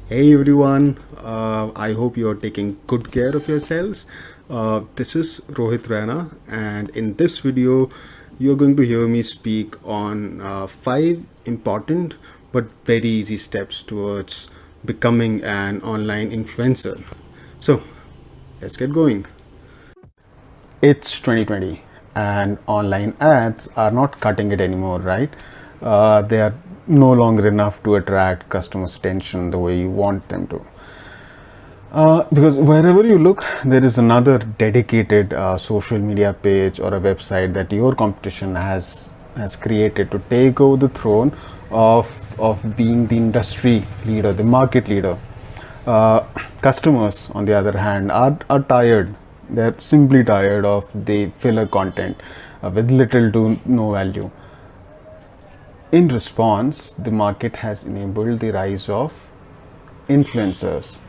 Hey everyone, I hope you are taking good care of yourselves. This is Rohit Rana, and in this video, you're going to hear me speak on five important but very easy steps towards becoming an online influencer. So, let's get going. It's 2020 and online ads are not cutting it anymore, right? They are no longer enough to attract customers' attention the way you want them to. Because wherever you look, there is another dedicated social media page or a website that your competition has created to take over the throne of being the industry leader, the market leader. Customers, on the other hand, are tired. They're simply tired of the filler content with little to no value. In response, the market has enabled the rise of influencers,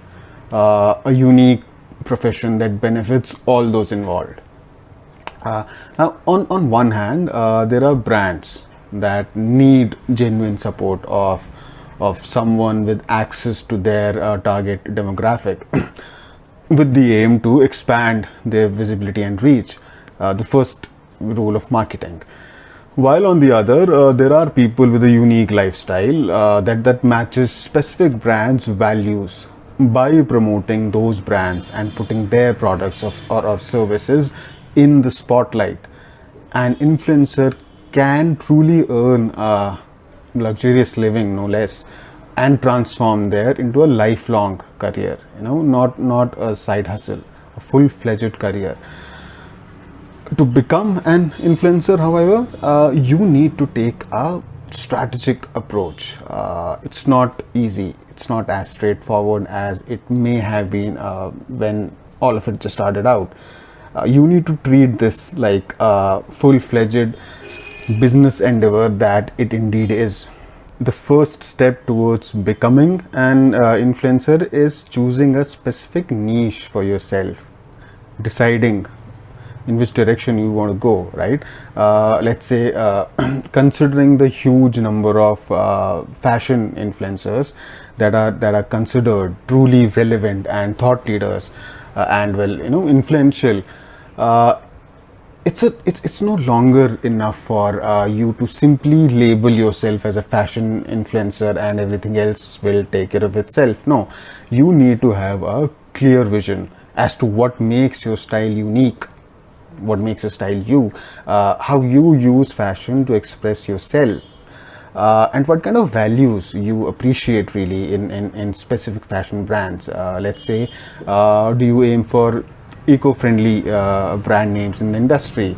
a unique profession that benefits all those involved. Now, on one hand, there are brands that need genuine support of someone with access to their target demographic, with the aim to expand their visibility and reach. The first rule of marketing. While on the other, there are people with a unique lifestyle that matches specific brands' values. By promoting those brands and putting their products or services in the spotlight, an influencer can truly earn a luxurious living, no less, and transform there into a lifelong career. Not a side hustle, a full-fledged career. To become an influencer, however, you need to take a strategic approach. It's not easy, it's not as straightforward as it may have been when all of it just started out. You need to treat this like a full-fledged business endeavor that it indeed is. The first step towards becoming an influencer is choosing a specific niche for yourself, deciding in which direction you want to go, right? Let's say, considering the huge number of fashion influencers that are considered truly relevant and thought leaders, and influential. It's no longer enough for you to simply label yourself as a fashion influencer and everything else will take care of itself. No, you need to have a clear vision as to what makes your style unique, what makes your style you, how you use fashion to express yourself, and what kind of values you appreciate really in specific fashion brands. Let's say, do you aim for eco-friendly brand names in the industry,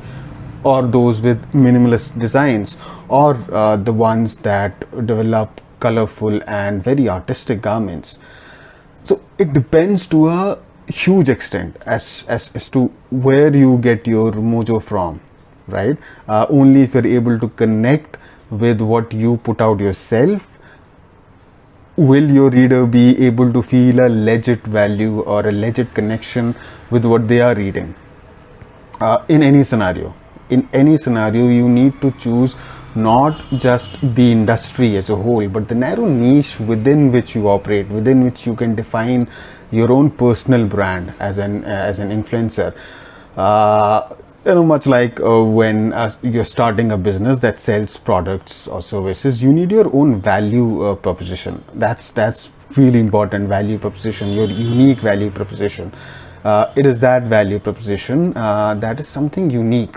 or those with minimalist designs, or the ones that develop colorful and very artistic garments? So it depends to a huge extent as to where you get your mojo from, right? Only if you're able to connect with what you put out yourself will your reader be able to feel a legit value or a legit connection with what they are reading. In any scenario, you need to choose not just the industry as a whole, but the narrow niche within which you operate, within which you can define your own personal brand as an influencer. Much like when you're starting a business that sells products or services, you need your own value proposition. That's really important. Value proposition, your unique value proposition. It is that value proposition that is something unique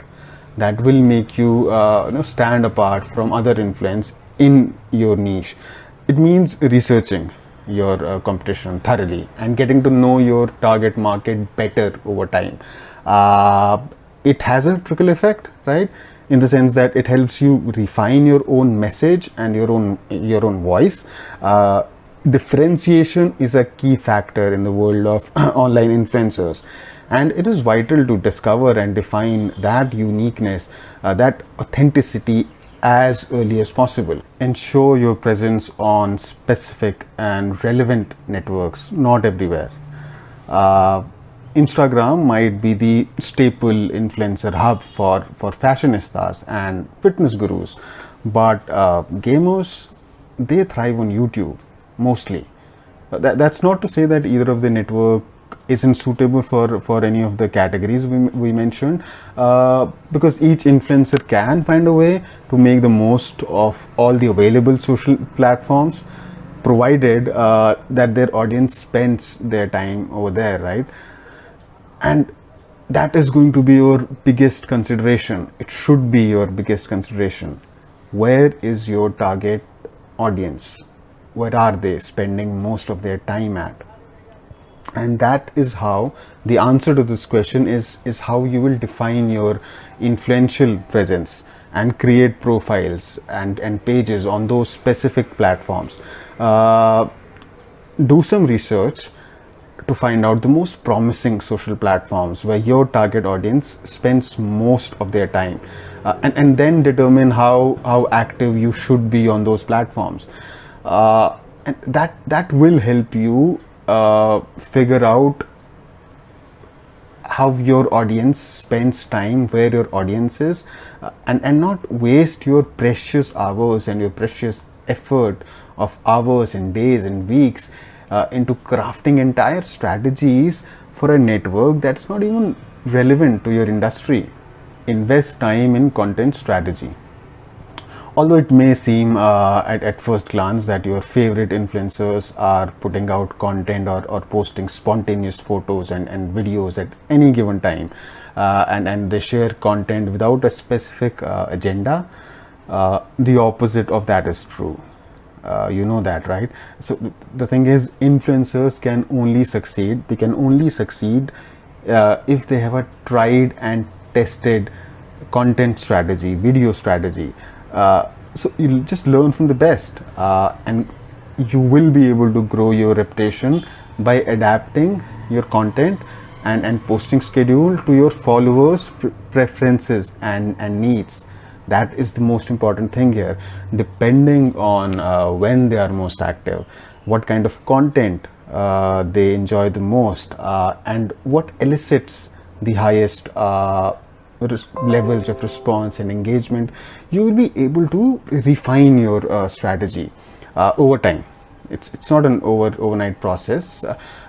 that will make you stand apart from other influence in your niche. It means researching your competition thoroughly and getting to know your target market better over time. It has a trickle effect, right? In the sense that it helps you refine your own message and your own voice. Differentiation is a key factor in the world of online influencers, and it is vital to discover and define that uniqueness, that authenticity as early as possible. Ensure your presence on specific and relevant networks, not everywhere. Instagram might be the staple influencer hub for fashionistas and fitness gurus, but gamers, they thrive on YouTube mostly. That's not to say that either of the network isn't suitable for any of the categories we mentioned, because each influencer can find a way to make the most of all the available social platforms, provided that their audience spends their time over there, right? And that is going to be your biggest consideration. It should be your biggest consideration. Where is your target audience? Where are they spending most of their time at? And that is how the answer to this question is how you will define your influential presence and create profiles and pages on those specific platforms. Do some research to find out the most promising social platforms where your target audience spends most of their time, and then determine how active you should be on those platforms. And that will help you figure out how your audience spends time, where your audience is, and not waste your precious hours and your precious effort of hours and days and weeks into crafting entire strategies for a network that's not even relevant to your industry. Invest time in content strategy. Although it may seem at first glance that your favorite influencers are putting out content or posting spontaneous photos and videos at any given time, and they share content without a specific agenda, the opposite of that is true. You know that, right? So the thing is, influencers can only succeed. They can only succeed if they have a tried and tested content strategy, video strategy. So you'll just learn from the best, and you will be able to grow your reputation by adapting your content and posting schedule to your followers' preferences and needs. That is the most important thing here. Depending on when they are most active, what kind of content they enjoy the most, and what elicits the highest levels of response and engagement, you will be able to refine your strategy over time. It's not an overnight process.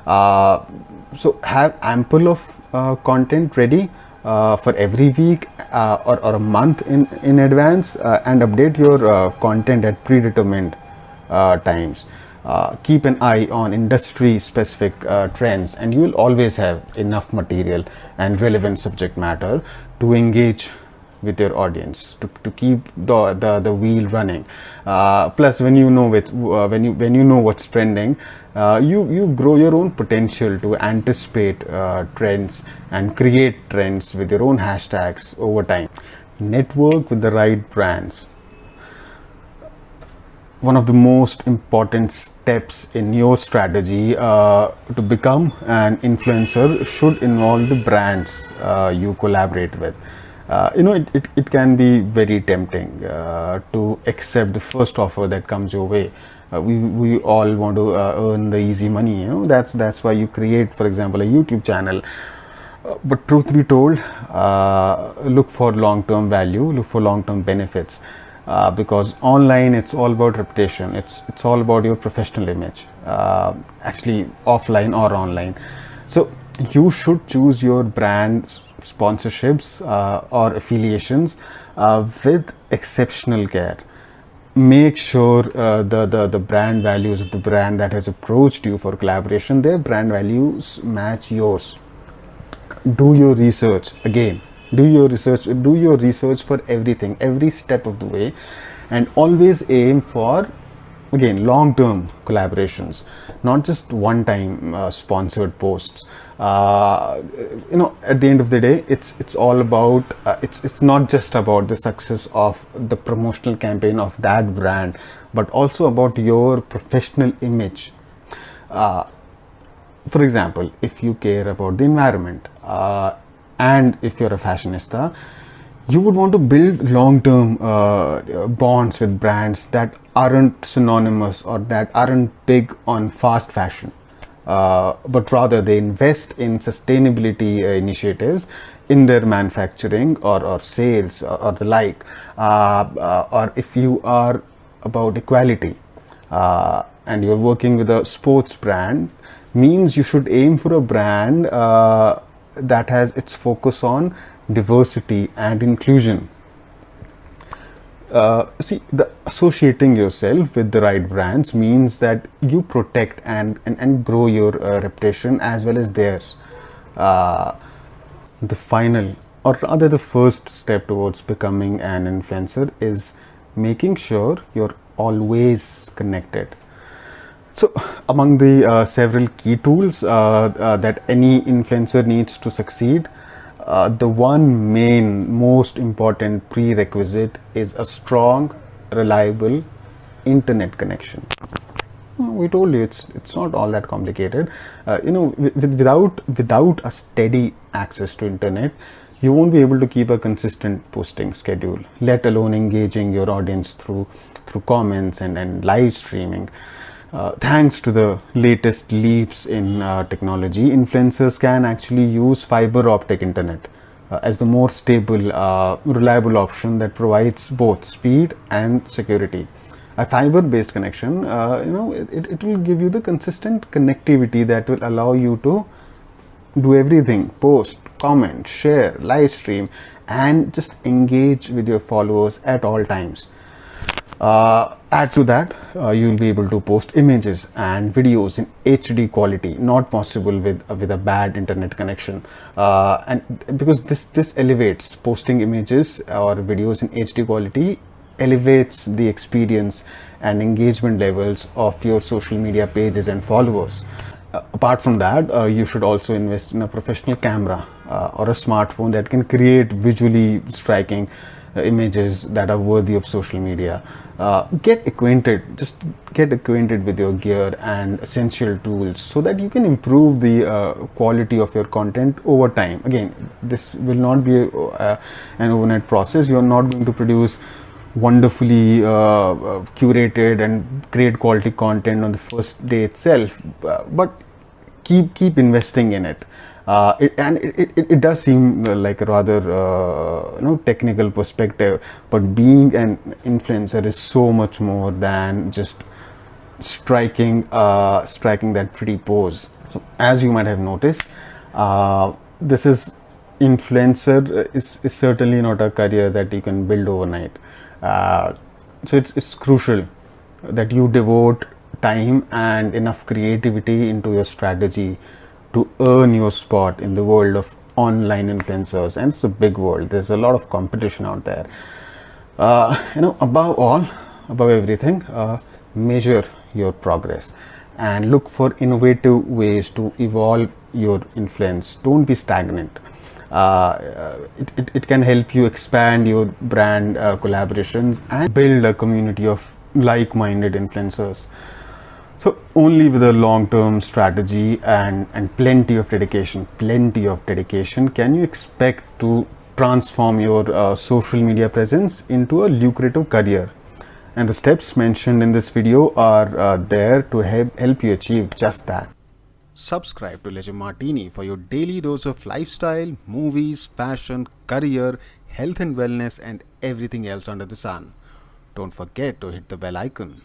So have ample of content ready for every week or a month in advance, and update your content at predetermined times. Keep an eye on industry specific trends, and you will always have enough material and relevant subject matter to engage with your audience, to keep the wheel running. Plus, when you know when you know what's trending, you grow your own potential to anticipate trends and create trends with your own hashtags over time. Network with the right brands. One of the most important steps in your strategy to become an influencer should involve the brands you collaborate with. It can be very tempting to accept the first offer that comes your way. We all want to earn the easy money. That's why you create, for example, a YouTube channel. But truth be told, look for long-term value, look for long-term benefits. Because online it's all about reputation, it's all about your professional image, actually offline or online. So you should choose your brand sponsorships or affiliations with exceptional care. Make sure the brand values of the brand that has approached you for collaboration, their brand values match yours. Do your research. Again, do your research for everything, every step of the way, and always aim for, again, long-term collaborations, not just one-time sponsored posts. At the end of the day, it's all about it's not just about the success of the promotional campaign of that brand, but also about your professional image. For example, if you care about the environment, and if you're a fashionista, you would want to build long-term bonds with brands that aren't synonymous or that aren't big on fast fashion, but rather they invest in sustainability initiatives in their manufacturing or sales or the like. Or if you are about equality, and you're working with a sports brand, means you should aim for a brand that has its focus on diversity and inclusion. See, the associating yourself with the right brands means that you protect and grow your reputation as well as theirs. The final, or rather the first step towards becoming an influencer is making sure you're always connected. So, among the several key tools that any influencer needs to succeed, the one main, most important prerequisite is a strong, reliable internet connection. We told you it's not all that complicated. Without a steady access to internet, you won't be able to keep a consistent posting schedule, let alone engaging your audience through comments and live streaming. Thanks to the latest leaps in technology, influencers can actually use fiber optic internet as the more stable, reliable option that provides both speed and security. A fiber-based connection, it will give you the consistent connectivity that will allow you to do everything: post, comment, share, live stream, and just engage with your followers at all times. Add to that, you'll be able to post images and videos in HD quality, not possible with a bad internet connection. And because this elevates posting images or videos in HD quality, elevates the experience and engagement levels of your social media pages and followers. Apart from that, you should also invest in a professional camera or a smartphone that can create visually striking images that are worthy of social media. Get acquainted with your gear and essential tools so that you can improve the quality of your content over time. Again, this will not be an overnight process. You're not going to produce wonderfully curated and great quality content on the first day itself, but keep investing in it. It does seem like a rather technical perspective, but being an influencer is so much more than just striking that pretty pose. So as you might have noticed, this is influencer is certainly not a career that you can build overnight. So it's crucial that you devote time and enough creativity into your strategy to earn your spot in the world of online influencers. And it's a big world. There's a lot of competition out there. Above everything, measure your progress and look for innovative ways to evolve your influence. Don't be stagnant. It can help you expand your brand collaborations and build a community of like-minded influencers. So only with a long-term strategy and plenty of dedication can you expect to transform your social media presence into a lucrative career. And the steps mentioned in this video are there to help you achieve just that. Subscribe to Legend Martini for your daily dose of lifestyle, movies, fashion, career, health and wellness, and everything else under the sun. Don't forget to hit the bell icon.